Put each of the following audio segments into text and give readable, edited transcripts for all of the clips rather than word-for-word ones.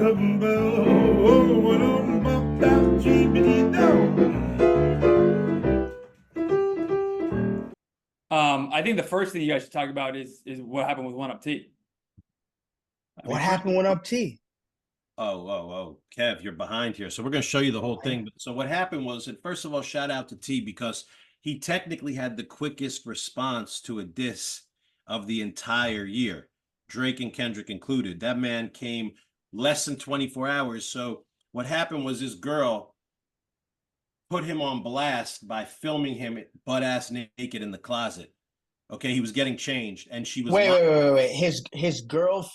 I think the first thing you guys should talk about is what happened with One Up T. What happened with Up T? Oh, Kev, you're behind here. So we're going to show you the whole thing. So what happened was, and first of all, shout out to T because he technically had the quickest response to a diss of the entire year, Drake and Kendrick included. That man came less than 24 hours. So what happened was this girl put him on blast by filming him butt-ass naked in the closet. Okay, he was getting changed, and she was wait. His girl.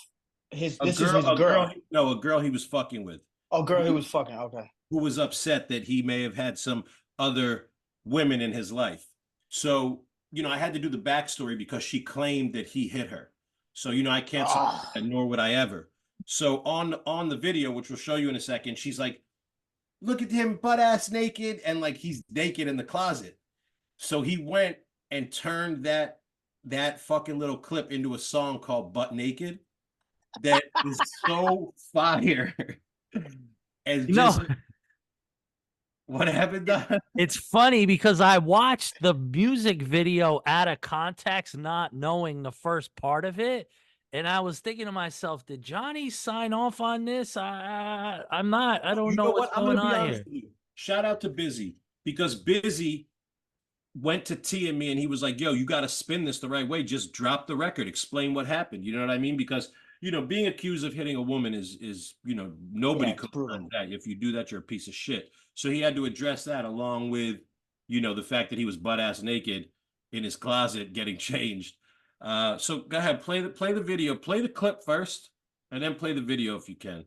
This is his girl. No, a girl he was fucking with. Oh, girl he was fucking. Okay. Who was upset that he may have had some other women in his life. So, I had to do the backstory because she claimed that he hit her. So, I can't support that, nor would I ever. So on the video, which we'll show you in a second, she's like, look at him butt ass naked, and like he's naked in the closet. So he went and turned that fucking little clip into a song called Butt Naked. That is so fire. And just what happened? It's funny because I watched the music video out of context, not knowing the first part of it. And I was thinking to myself, did Johnny sign off on this? I don't know what's going on here. Shout out to Busy, because Busy went to T and me and he was like, yo, you got to spin this the right way. Just drop the record. Explain what happened. You know what I mean? Because being accused of hitting a woman is nobody could prove that. If you do that, you're a piece of shit. So he had to address that along with, the fact that he was butt ass naked in his closet getting changed. So go ahead, play the video, play the clip first, and then play the video if you can.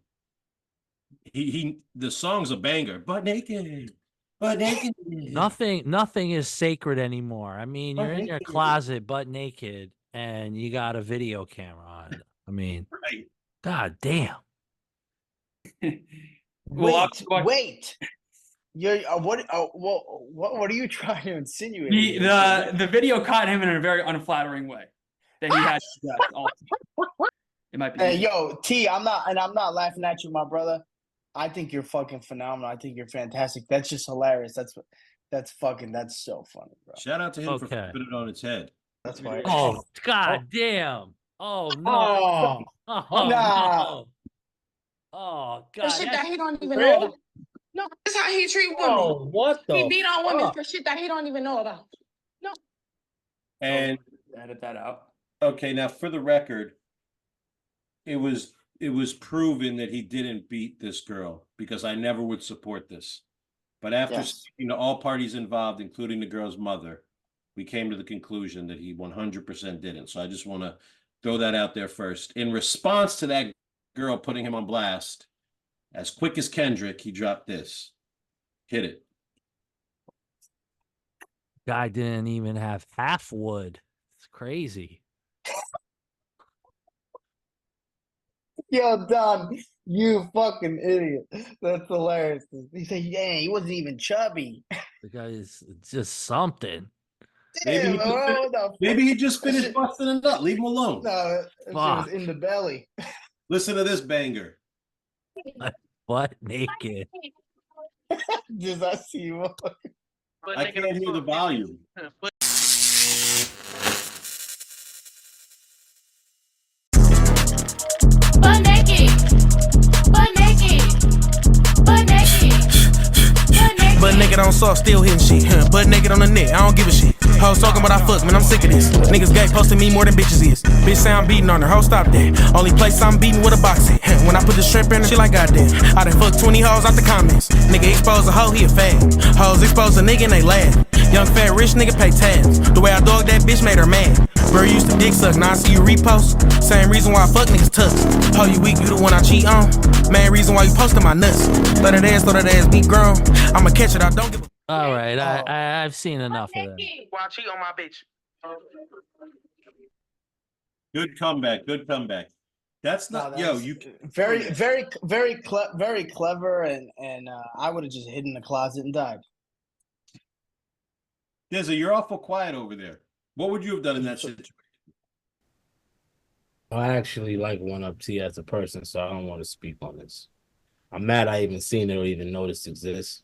The song's a banger. Butt naked. Nothing is sacred anymore. I mean, you're in your closet butt naked and you got a video camera on. I mean, right. God damn. Wait. You're what are you trying to insinuate? The video caught him in a very unflattering way that he had to address also. It might be. Hey, yo, T, I'm not laughing at you, my brother. I think you're fucking phenomenal. I think you're fantastic. That's just hilarious. That's so funny, bro. Shout out to him for flipping it on its head. That's fine. Oh, God damn. Oh, no. Oh, nah. No. Oh, God. The shit that he don't even know about. No, that's how he treat women. Oh, what the? He beat on women for shit that he don't even know about. No. And edit that out. Okay, now for the record, it was proven that he didn't beat this girl, because I never would support this. But after speaking to all parties involved, including the girl's mother, we came to the conclusion that he 100% didn't. So I just want to throw that out there first. In response to that girl putting him on blast, as quick as Kendrick, he dropped this. Hit it. Guy didn't even have half wood. It's crazy. Yo, Don, you fucking idiot. That's hilarious. He said, yeah, he wasn't even chubby. The guy is just something. Maybe he just finished busting it up. Leave him alone. No, it was in the belly. Listen to this banger. Butt naked. Does I see you? I can't hear the volume. Butt naked. Butt naked. Butt naked. Butt naked on soft, still hitting shit. Butt naked on the neck, I don't give a shit. Hoes talking about I fuck, man, I'm sick of this. Niggas gay posting me more than bitches is. Bitch say I'm beating on her, ho, stop that. Only place I'm beating with a box at. When I put the shrimp in her, she like goddamn. I done fucked 20 hoes out the comments. Nigga expose a hoe, he a fag. Hoes expose a nigga and they laugh. Young fat rich nigga pay tabs. The way I dog that bitch made her mad. Bro used to dick suck, now I see you repost. Same reason why I fuck niggas tough. Ho, you weak, you the one I cheat on. Main reason why you posting my nuts. Throw that ass be grown. I'ma catch it, I don't give a. All right, I've seen enough of that. Why I cheat on my bitch? Good comeback. That's not you. Very clever, and I would have just hid in the closet and died. Dizzy, you're awful quiet over there. What would you have done in that situation? I actually like One Up T as a person, so I don't want to speak on this. I'm mad I even seen it or even know this exists.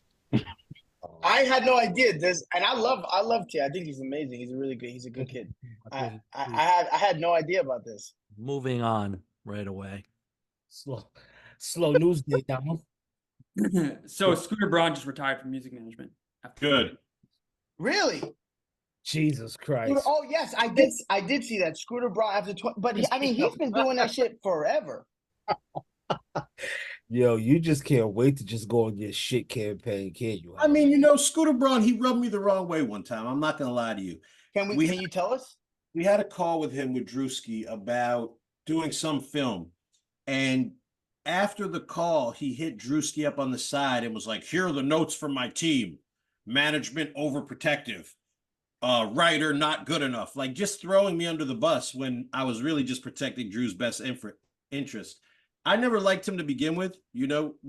I had no idea this, and I love T. I think he's amazing. He's a good kid. I had no idea about this. Moving on right away. Slow news day down. So Scooter Braun just retired from music management. Good. Really? Jesus Christ. Oh yes, I did see that Scooter Braun after 20, but I mean he's been doing that shit forever. Yo, you just can't wait to just go on your shit campaign, can't you? I mean, Scooter Braun, he rubbed me the wrong way one time. I'm not gonna lie to you. Can you tell us? We had a call with him with Drewski about doing some film. And after the call, he hit Drewski up on the side and was like, here are the notes from my team. Management overprotective. Writer not good enough. Like just throwing me under the bus when I was really just protecting Drew's best interest. I never liked him to begin with. We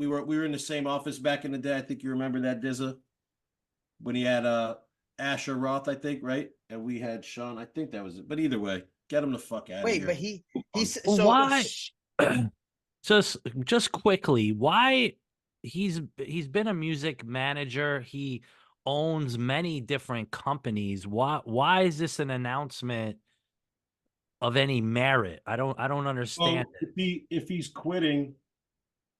were in the same office back in the day. I think you remember that, Dizza, when he had Asher Roth, I think, right? And we had Sean. I think that was it. But either way, get him the fuck out of here. Wait, but he's so why? Just quickly, why he's been a music manager. He owns many different companies. Why is this an announcement of any merit? I don't understand. Well, if he's quitting,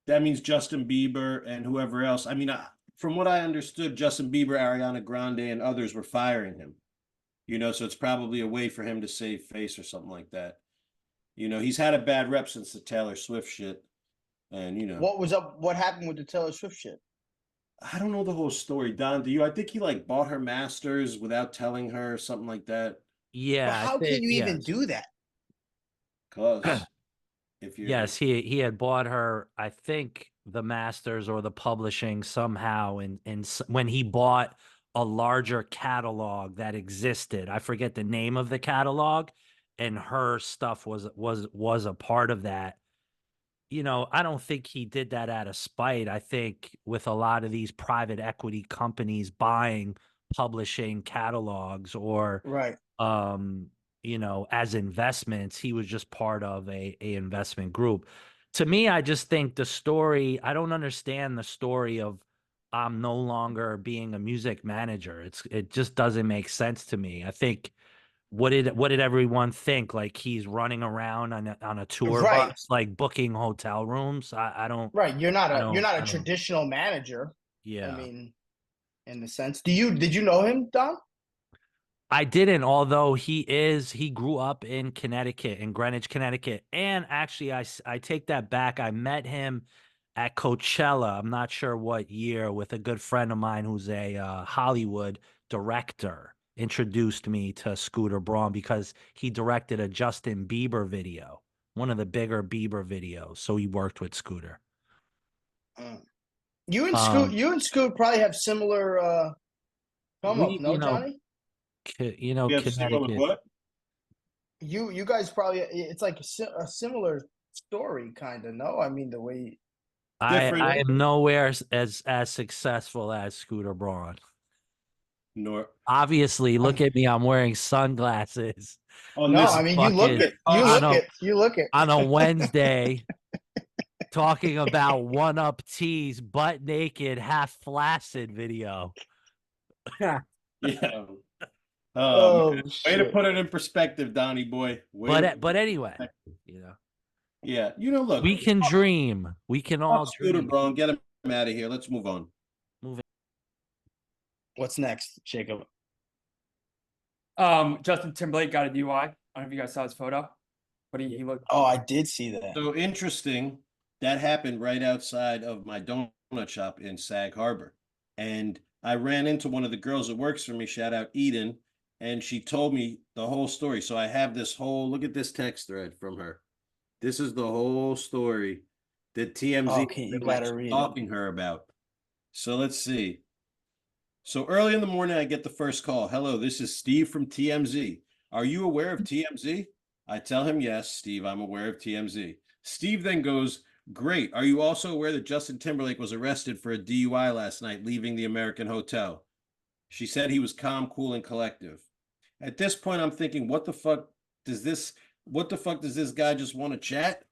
that means Justin Bieber and whoever else. I mean, from what I understood, Justin Bieber, Ariana Grande, and others were firing him. So it's probably a way for him to save face or something like that. He's had a bad rep since the Taylor Swift shit. And what was up? What happened with the Taylor Swift shit? I don't know the whole story. Don, do you? I think he like bought her masters without telling her or something like that. Yeah. But how can you even do that? Because if you Yes, he had bought her, I think, the masters or the publishing somehow, and when he bought a larger catalog that existed, I forget the name of the catalog, and her stuff was a part of that. I don't think he did that out of spite. I think with a lot of these private equity companies buying publishing catalogs or right, as investments, he was just part of a investment group. To me, I just think the story, I don't understand the story of I'm no longer being a music manager. It just doesn't make sense to me. I think what did everyone think? Like he's running around on a tour bus, like booking hotel rooms. I don't. Right, you're not a traditional manager. Yeah, I mean, in the sense, did you know him, Don? I didn't, although he grew up in Connecticut, in Greenwich, Connecticut. And actually, I take that back. I met him at Coachella. I'm not sure what year, with a good friend of mine who's a Hollywood director. Introduced me to Scooter Braun because he directed a Justin Bieber video, one of the bigger Bieber videos. So he worked with Scooter. You and Scoot probably have similar come up, no, Johnny? Connecticut. What? You guys probably, it's like a similar story, kind of. No, I mean the way. I am nowhere as successful as Scooter Braun. Nor obviously, look at me. I'm wearing sunglasses. Oh no! I mean, you look it on a Wednesday, talking about One Up T's butt naked, half flaccid video. Yeah. Oh, way to put it in perspective, Donnie boy. But anyway, Yeah, look, we can dream. We can all dream. Braun, get him out of here. Let's move on. What's next, Jacob? Justin Timberlake got a DUI. I don't know if you guys saw his photo, but he looked. Oh, I did see that. So interesting. That happened right outside of my donut shop in Sag Harbor. And I ran into one of the girls that works for me, shout out Eden, and she told me the whole story. So I have this whole, look at this text thread from her. This is the whole story that TMZ is talking her about. So let's see. So early in the morning, I get the first call. Hello, this is Steve from TMZ. Are you aware of TMZ? I tell him, yes, Steve, I'm aware of TMZ. Steve then goes, great. Are you also aware that Justin Timberlake was arrested for a DUI last night, leaving the American Hotel? She said he was calm, cool, and collective. At this point, I'm thinking, what the fuck does this what the fuck does this guy just want to chat?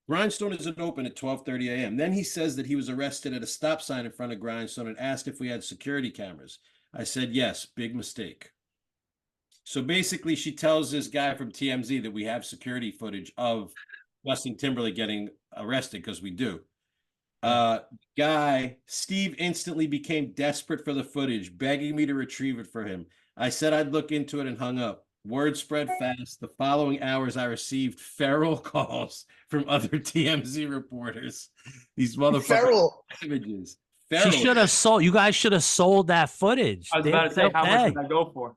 Grindstone isn't open at 12:30 a.m. Then he says that he was arrested at a stop sign in front of Grindstone and asked if we had security cameras. I said yes, big mistake. So basically, she tells this guy from TMZ that we have security footage of Justin Timberlake getting arrested, because we do. Guy, Steve instantly became desperate for the footage, begging me to retrieve it for him. I said I'd look into it and hung up. Word spread fast. The following hours, I received feral calls from other TMZ reporters. These motherfuckers. Feral. Images. She Feral. should have sold. You guys should have sold that footage. I was about to say, how much did that go for?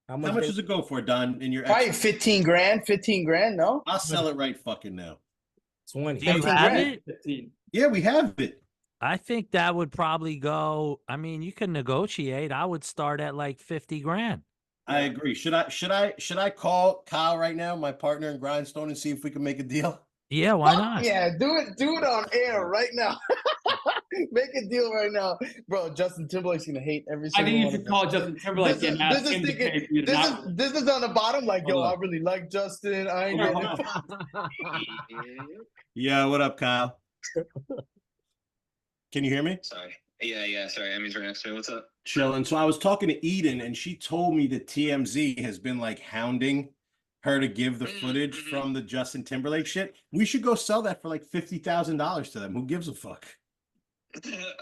How much does it go for, Don? In your Probably 15 grand. 15 grand. No, I'll sell it right fucking now. 20. Do you 15 have grand. it? 15. Yeah, we have it. I think that would probably go. I mean, you can negotiate. I would start at like 50 grand. I agree. Should I call Kyle right now, my partner in Grindstone, and see if we can make a deal? Yeah, why Fuck not? yeah, do it on air right now. Make a deal right now, bro. Justin Timberlake's gonna hate every I single think you one should of call us. Justin Timberlake and ask him to pay for you to not. This is on the bottom. Like, yo, Hold on. I really like Justin. I ain't Hold getting on, it. Yeah, what up, Kyle? Can you hear me? Sorry. Yeah. Sorry, Emmy's right next to me. What's up? Chilling. So I was talking to Eden, and she told me that TMZ has been like hounding her to give the footage from the Justin Timberlake shit. We should go sell that for like $50,000 to them. Who gives a fuck?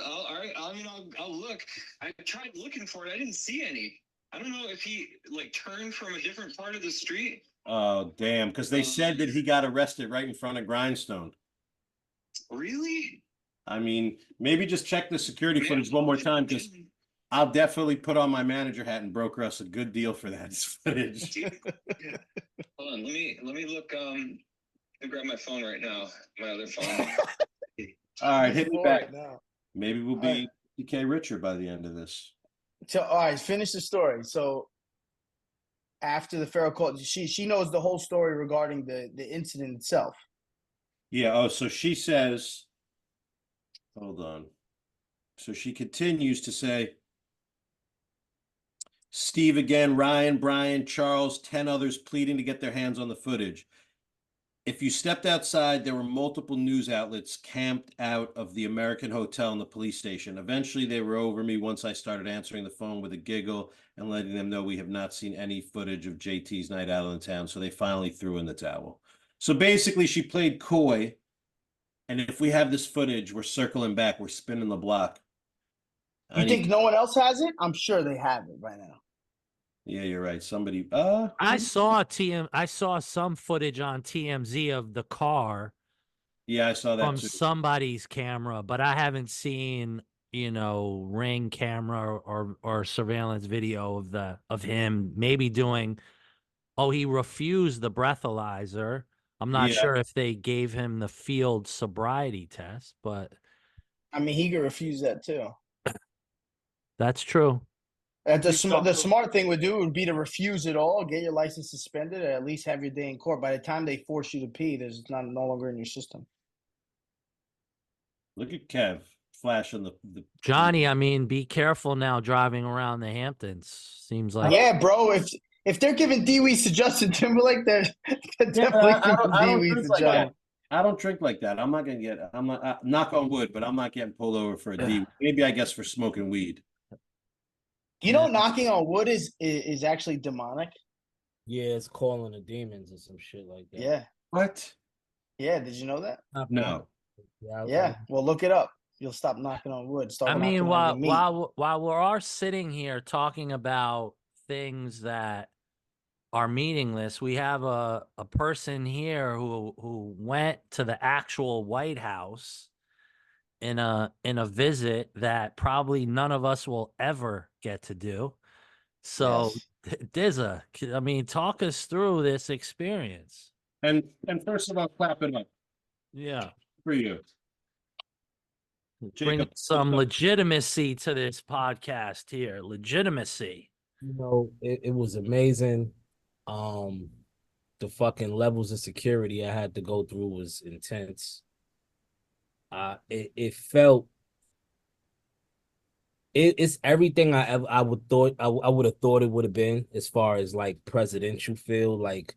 All right. I mean, I'll look. I tried looking for it. I didn't see any. I don't know if he like turned from a different part of the street. Oh, damn. Because they said that he got arrested right in front of Grindstone. Really? I mean, maybe just check the security footage one more time, because I'll definitely put on my manager hat and broker us a good deal for that footage. Hold on. Let me look. Let me grab my phone right now. My other phone. All right, hit me back. Now. Maybe we'll be DK richer by the end of this. So, all right, finish the story. So, after the feral call, she knows the whole story regarding the incident itself. Yeah. Oh, so she says, hold on. So she continues to say, Steve again, Ryan, Brian, Charles, 10 others pleading to get their hands on the footage. If you stepped outside, there were multiple news outlets camped out of the American Hotel and the police station. Eventually, they were over me once I started answering the phone with a giggle and letting them know we have not seen any footage of JT's night out in town. So they finally threw in the towel. So basically, she played coy. And if we have this footage, we're circling back. We're spinning the block. You think no one else has it? I'm sure they have it by now. Yeah, you're right. Somebody. I saw some footage on TMZ of the car. Yeah, I saw that from too. somebody's camera, but I haven't seen, Ring camera or surveillance video of him maybe doing. Oh, he refused the breathalyzer. I'm not sure if they gave him the field sobriety test, but I mean, he could refuse that too. that's true. The smart thing would be to refuse it all, get your license suspended, or at least have your day in court. By the time they force you to pee, there's no longer in your system. Look at Kev flashing the Johnny, I mean, be careful now driving around the Hamptons. Seems like Yeah, bro. If they're giving DUIs to Justin Timberlake, they're definitely giving DUIs to Johnny. I don't drink like that. I'm not gonna get. I'm not knock on wood, but I'm not getting pulled over for a DUI. Maybe I guess for smoking weed. You know, knocking on wood is actually demonic. Yeah, it's calling the demons or some shit like that. Yeah. What? Yeah. Did you know that? No. Yeah. Well, look it up. You'll stop knocking on wood. Start I knocking mean, on your meat. while we are sitting here talking about things that are meaningless, we have a person here who went to the actual White House in a visit that probably none of us will ever get to do. So, Dizza, I mean, talk us through this experience. And first of all, clap it up. Yeah. For you. Bring Jacob, some legitimacy to this podcast here. Legitimacy. It was amazing. The fucking levels of security I had to go through was intense. It felt it's everything I would have thought it would have been as far as like presidential feel. Like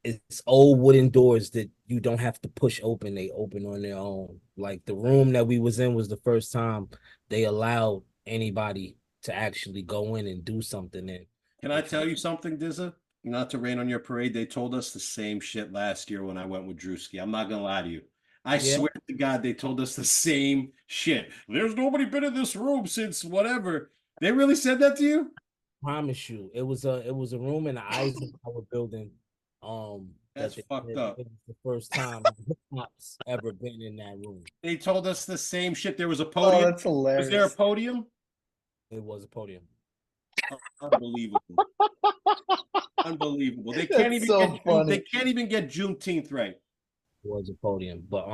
it's old wooden doors that you don't have to push open. They open on their own. Like the room that we was in was the first time they allowed anybody to actually go in and do something in. Can I tell you something, Dizza? Not to rain on your parade. They told us the same shit last year when I went with Drewski. I'm not gonna lie to you. I Yeah. swear to God, they told us the same shit. There's nobody been in this room since whatever. They really said that to you? Promise you, it was a room in the Eisenhower building. That's fucked it up. was the first time hip-hop's ever been in that room. They told us the same shit. There was a Oh, podium. that's hilarious. Was there a podium? It was a podium. Unbelievable. Unbelievable. They can't That's even so get funny. they can't even get Juneteenth right. It was a podium, but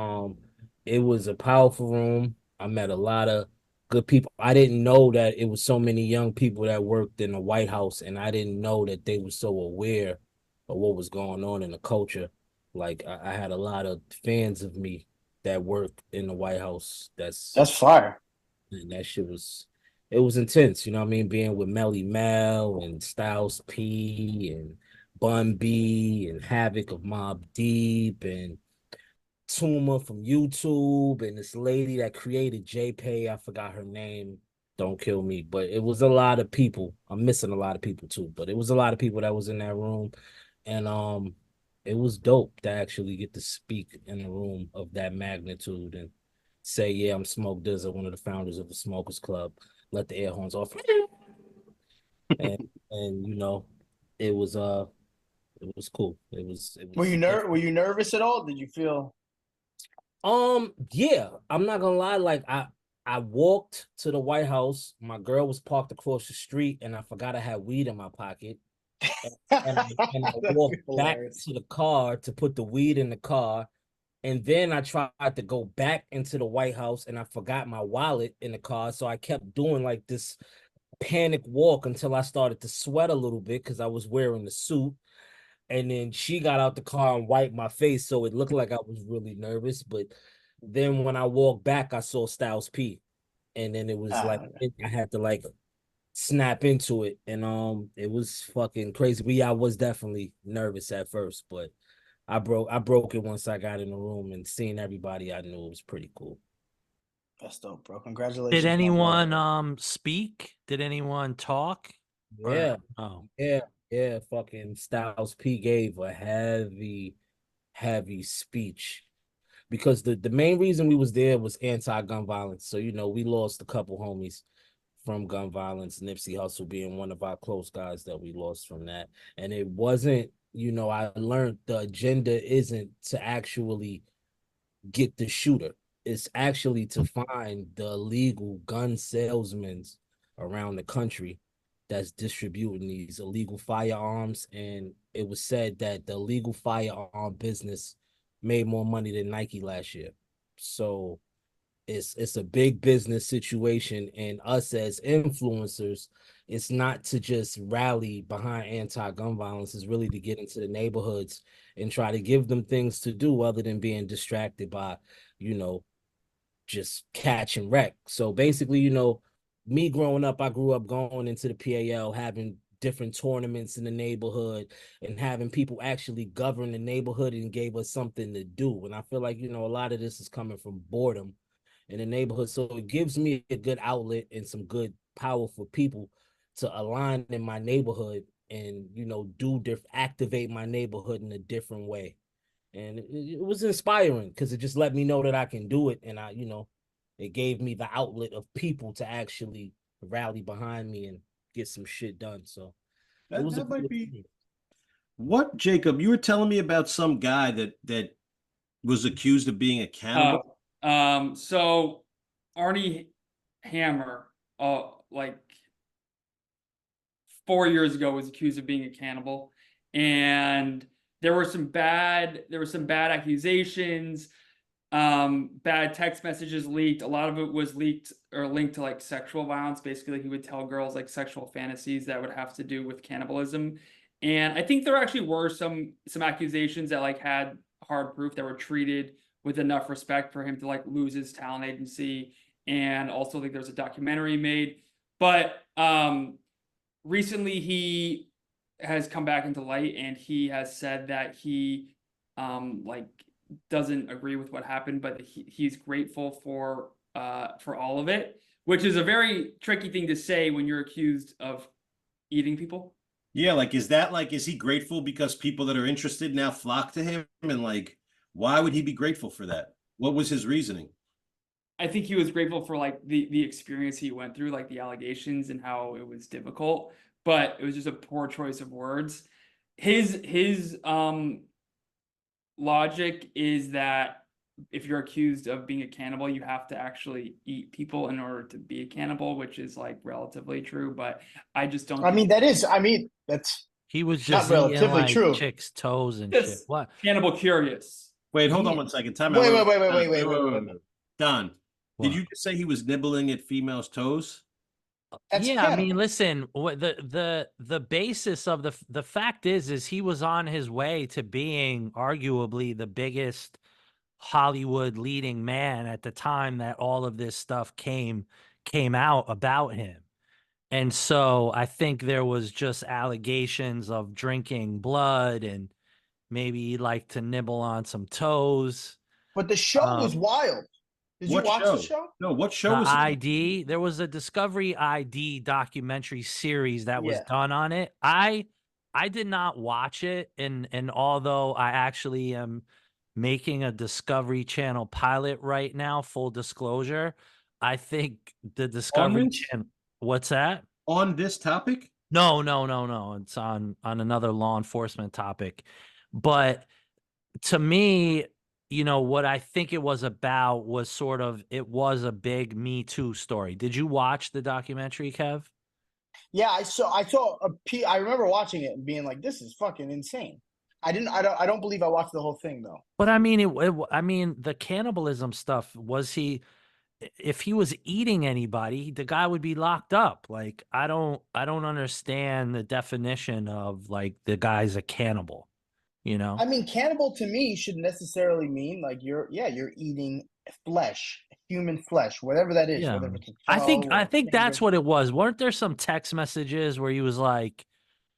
it was a powerful room. I met a lot of good people. I didn't know that it was so many young people that worked in the White House, and I didn't know that they were so aware of what was going on in the culture. Like I had a lot of fans of me that worked in the White House. That's fire. And that shit was, it was intense, you know what I mean? Being with Melly Mel and Styles P and Bun B and Havoc of Mobb Deep and Tuma from YouTube and this lady that created JPay, I forgot her name. Don't kill me, but it was a lot of people. I'm missing a lot of people too, but it was a lot of people that was in that room, and it was dope to actually get to speak in a room of that magnitude and say, yeah, I'm Smoke Dizza, one of the founders of the Smokers Club. Let the air horns off, and you know, it was cool. It was. Were you nervous at all? Did you feel? Yeah, I'm not gonna lie. Like I walked to the White House. My girl was parked across the street, and I forgot I had weed in my pocket. And I walked back to the car to put the weed in the car. And then I tried to go back into the White House, and I forgot my wallet in the car. So I kept doing like this panic walk until I started to sweat a little bit because I was wearing the suit. And then she got out the car and wiped my face, so it looked like I was really nervous. But then when I walked back, I saw Styles P, and then it was like I had to like snap into it, and it was fucking crazy. But yeah, I was definitely nervous at first, but I broke it once I got in the room and seeing everybody I knew. It was pretty cool. That's dope, bro. Congratulations. Did my brother. anyone speak? Did anyone talk? Yeah. Oh. Yeah. Fucking Styles P gave a heavy speech because the main reason we was there was anti-gun violence. So, you know, we lost a couple homies from gun violence, Nipsey Hussle being one of our close guys that we lost from that. And it wasn't, you know, I learned the agenda isn't to actually get the shooter. It's actually to find the illegal gun salesmen around the country that's distributing these illegal firearms. And it was said that the illegal firearm business made more money than Nike last year. So it's a big business situation, and us as influencers, it's not to just rally behind anti-gun violence, it's really to get into the neighborhoods and try to give them things to do other than being distracted by, you know, just catch and wreck. So basically, you know, me growing up, I grew up going into the PAL, having different tournaments in the neighborhood and having people actually govern the neighborhood and gave us something to do. And I feel like, you know, a lot of this is coming from boredom in the neighborhood. So it gives me a good outlet and some good, powerful people to align in my neighborhood and, you know, activate my neighborhood in a different way. And it was inspiring because it just let me know that I can do it. And you know, it gave me the outlet of people to actually rally behind me and get some shit done. So that might be what, Jacob, you were telling me about some guy that was accused of being a cannibal. So Armie Hammer, like 4 years ago, was accused of being a cannibal, and there were some bad accusations, bad text messages leaked. A lot of it was leaked or linked to like sexual violence. Basically, he would tell girls like sexual fantasies that would have to do with cannibalism. And I think there actually were some accusations that like had hard proof that were treated with enough respect for him to like lose his talent agency. And also, like, there's a documentary made. But recently he has come back into light, and he has said that he like doesn't agree with what happened, but he's grateful for all of it, which is a very tricky thing to say when you're accused of eating people. Yeah, like is he grateful because people that are interested now flock to him? And like, why would he be grateful for that? What was his reasoning? I think he was grateful for like the experience he went through, like the allegations and how it was difficult, but it was just a poor choice of words. His logic is that if you're accused of being a cannibal, you have to actually eat people in order to be a cannibal, which is like relatively true, but I just don't That's He was not just eating relatively like true. chicks' toes and shit. Just What? cannibal curious. Wait, hold on Yeah. 1 second. Time out. Wait. Don, What? did you just say he was nibbling at females' toes? That's Yeah, I mean, cannibal. listen, what the basis of the fact is he was on his way to being arguably the biggest Hollywood leading man at the time that all of this stuff came out about him. And so I think there was just allegations of drinking blood and maybe he'd like to nibble on some toes. But the show was wild. Did you What watch the show? show? No, what show The was it? ID, there was a Discovery ID documentary series that was Yeah. done on it. I did not watch it, and although I actually am making a Discovery Channel pilot right now, full disclosure, I think the Discovery this? Channel. What's that? On this topic? No. It's on another law enforcement topic. But to me, what I think it was about was sort of it was a big Me Too story. Did you watch the documentary, Kev? Yeah, I remember watching it and being like, "This is fucking insane." I don't believe I watched the whole thing though. But I mean, I mean, the cannibalism stuff, was he, if he was eating anybody, the guy would be locked up. Like, I don't understand the definition of like the guy's a cannibal, I mean, cannibal to me should necessarily mean like you're eating flesh, human flesh, whatever that is, Yeah. whether it's a I think toe or a that's finger. what it was. Weren't there some text messages where he was like,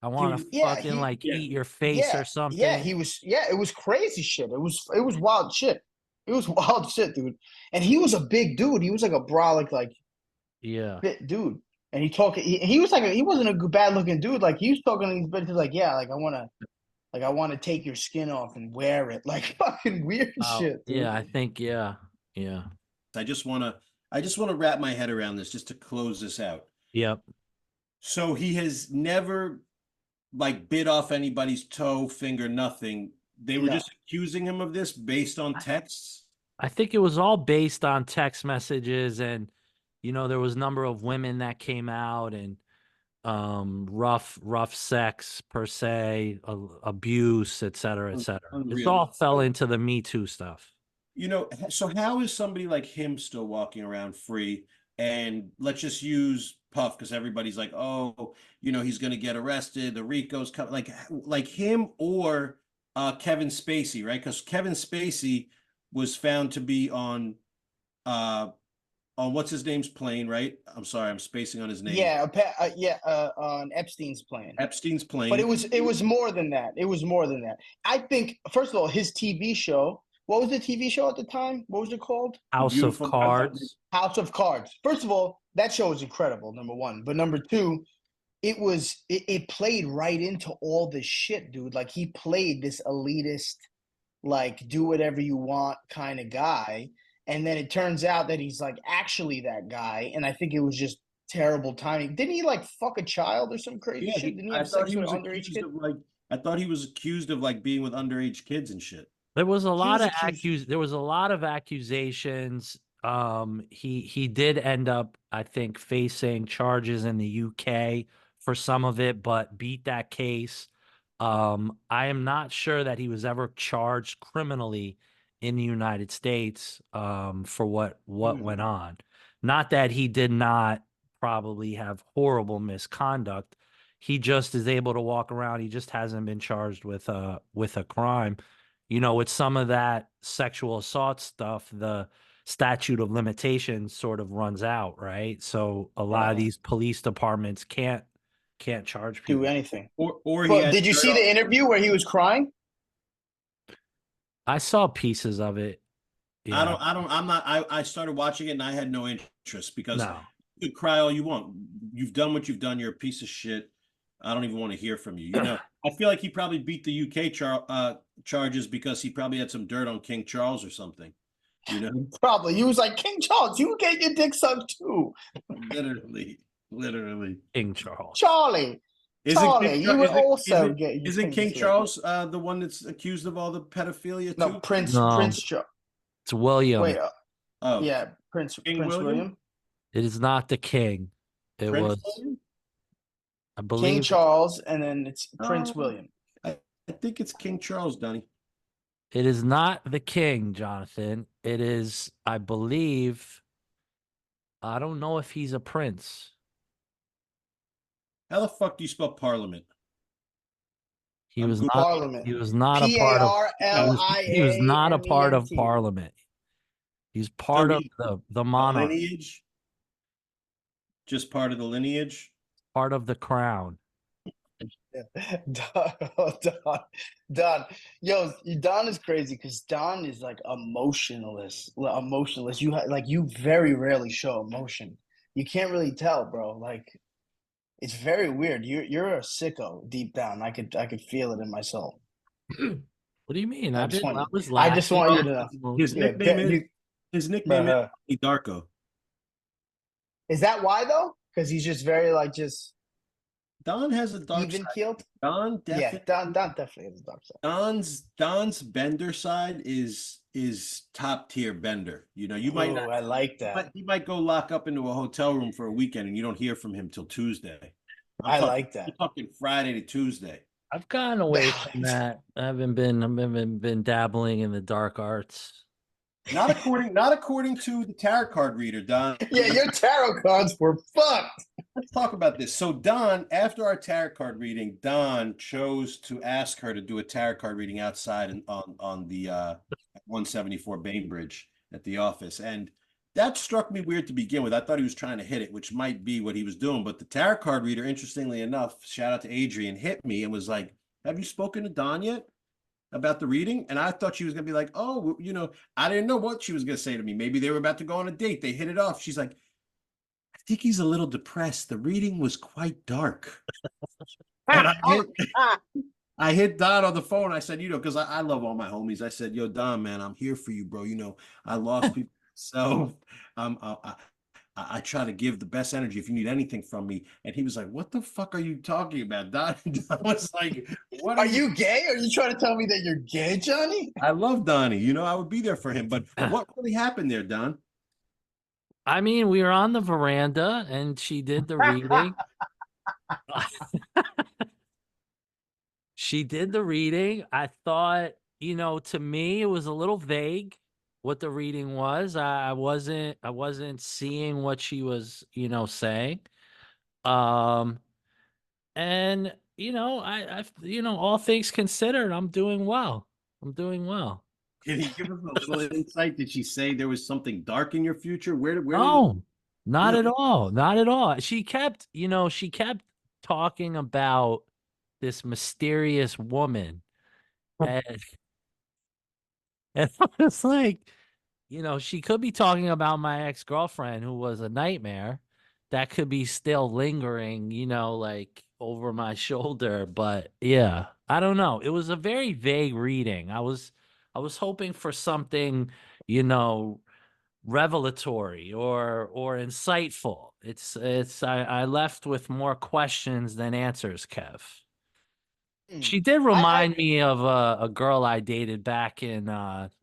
I want to Yeah, fucking like yeah. eat your face or something? it was crazy shit. It was wild shit. It was wild shit, dude. And he was a big dude. He was like a brolic, like Yeah. fit dude. And he was like he wasn't a bad looking dude. Like he was talking to these bitches like, yeah, like I want to take your skin off and wear it. Like fucking weird shit, dude. Yeah, I think, yeah. I just want to wrap my head around this just to close this out. Yep. So he has never like bit off anybody's toe, finger, nothing. They were No. just accusing him of this based on texts. I think it was all based on text messages, and there was a number of women that came out, and rough sex per se, abuse, et cetera, et cetera. It Unreal. all fell into the Me Too stuff. So how is somebody like him still walking around free? And let's just use Puff because everybody's like, oh, he's going to get arrested. The RICO's coming. Like him or Kevin Spacey, right? Because Kevin Spacey was found to be on what's his name's plane, right? I'm sorry, I'm spacing on his name. On Epstein's plane. Epstein's plane. But it was more than that. It was more than that. I think, first of all, his TV show. What was the TV show at the time? What was it called? House of Cards. House of Cards. First of all, that show was incredible, number one. But number two, it played right into all this shit, dude. Like he played this elitist, like do whatever you want kind of guy. And then it turns out that he's like actually that guy. And I think it was just terrible timing. Didn't he like fuck a child or some crazy shit? Didn't he have sex with an underage kid? I thought he was accused of like being with underage kids and shit. There was a lot of accused. There was a lot of accusations. He did end up, I think, facing charges in the UK for some of it, but beat that case. I am not sure that he was ever charged criminally in the United States for what went on. Not that he did not probably have horrible misconduct. He just is able to walk around. He just hasn't been charged with a crime. With some of that sexual assault stuff, the statute of limitations sort of runs out, right? So a lot of these police departments can't can't charge do people. anything. Or he But had did you dirt see on- the interview where he was crying? I saw pieces of it. Yeah. I started watching it and I had no interest because No. you could cry all you want. You've done what you've done. You're a piece of shit. I don't even want to hear from you. You know, I feel like he probably beat the UK charges because he probably had some dirt on King Charles or something. You know, Probably. He was like, King Charles, you get your dick sucked too. literally. King Charles. Charlie. Charlie, you would also get your Isn't thing King sucked. Charles the one that's accused of all the pedophilia too? No, Prince Charles. It's William. Wait, Oh, yeah, Prince William. It is not the king. It Prince was, William? I King believe, Charles, and then it's Prince Oh. William. I think it's King Charles, Donnie. it is not the king, Jonathan. It is, I believe, I don't know if he's a prince. How the fuck do you spell Parliament? He I'm was Googling not. Parliament. He was not a part of. He was not a part of Parliament. Parliament. He's part of the monarch, lineage. Just part of the lineage. part of the crown. Don, yo, Don is crazy because Don is like emotionless. You very rarely show emotion. You can't really tell, bro. Like, it's very weird. You're a sicko deep down. I could feel it in my soul. What do you mean? I I just didn't. want- I was I just laughing. want you to know. His Yeah, nickname is Uh-huh. Darko. Is that why though? Because he's just very Don has a dark even side. keeled. Don definitely. Yeah, Don definitely has a dark side. Don's bender side is top tier bender. You know, you might Ooh, not. I like that. He might go lock up into a hotel room for a weekend, and you don't hear from him till Tuesday. I like that. I'm talking Friday to Tuesday. I've gotten away from that. I haven't been dabbling in the dark arts. Not according to the tarot card reader, Don. Yeah, your tarot cards were fucked. Let's talk about this. So Don, after our tarot card reading, Don chose to ask her to do a tarot card reading outside and on the 174 Bainbridge at the office. And that struck me weird to begin with. I thought he was trying to hit it, which might be what he was doing. But the tarot card reader, interestingly enough, shout out to Adrian, hit me and was like, "Have you spoken to Don yet about the reading?" And I thought she was going to be like, "Oh, you know," I didn't know what she was going to say to me. Maybe they were about to go on a date. They hit it off. She's like, "I think he's a little depressed. The reading was quite dark." And I hit Don on the phone. I said, you know, because I love all my homies. I said, "Yo, Don, man, I'm here for you, bro. You know, I lost people. So I try to give the best energy if you need anything from me." And he was like, "What the fuck are you talking about, Don?" Don was like, "What Are you gay? Are you trying to tell me that you're gay, Johnny? I love Donnie. You know, I would be there for him. But what really happened there, Don? I mean, we were on the veranda and she did the reading. She did the reading. I thought, you know, to me, it was a little vague what the reading was. I wasn't seeing what she was, you know, saying. And you know, you know, all things considered, I'm doing well. I'm doing well. Can you give us a little insight? Did she say there was something dark in your future? Where No, not Yeah. at all. Not at all. She kept, you know, she kept talking about this mysterious woman. And, and I was like, you know, she could be talking about my ex-girlfriend who was a nightmare. That could be still lingering, you know, like over my shoulder. But yeah, I don't know. It was a very vague reading. I was hoping for something, you know, revelatory or insightful. I left with more questions than answers, Kev. She did remind me of a girl I dated back in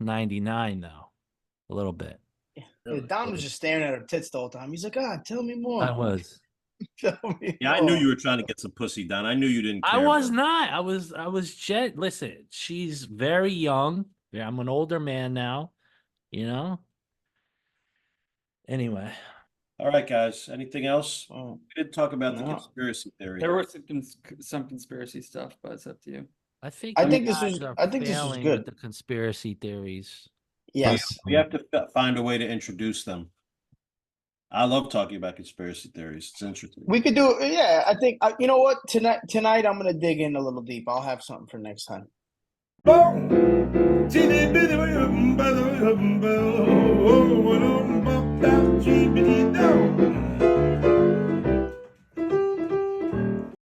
'99, though, a little bit. Yeah, Don was just staring at her tits the whole time. He's like, tell me more. I was. Tell me Yeah, I knew more. you were trying to get some pussy, Don. I knew you didn't care. I was not. I was listen, she's very young. Yeah, I'm an older man now, you know. Anyway. All right, guys. Anything else? Oh, We did talk about the No. conspiracy theory. There was some conspiracy stuff, but it's up to you. I think I you think this guys was- are I think this was failing good. with the conspiracy theories. yes. We have to find a way to introduce them. I love talking about conspiracy theories. It's interesting. We could do, yeah. I think you know what, tonight I'm gonna dig in a little deep. I'll have something for next time. Boom.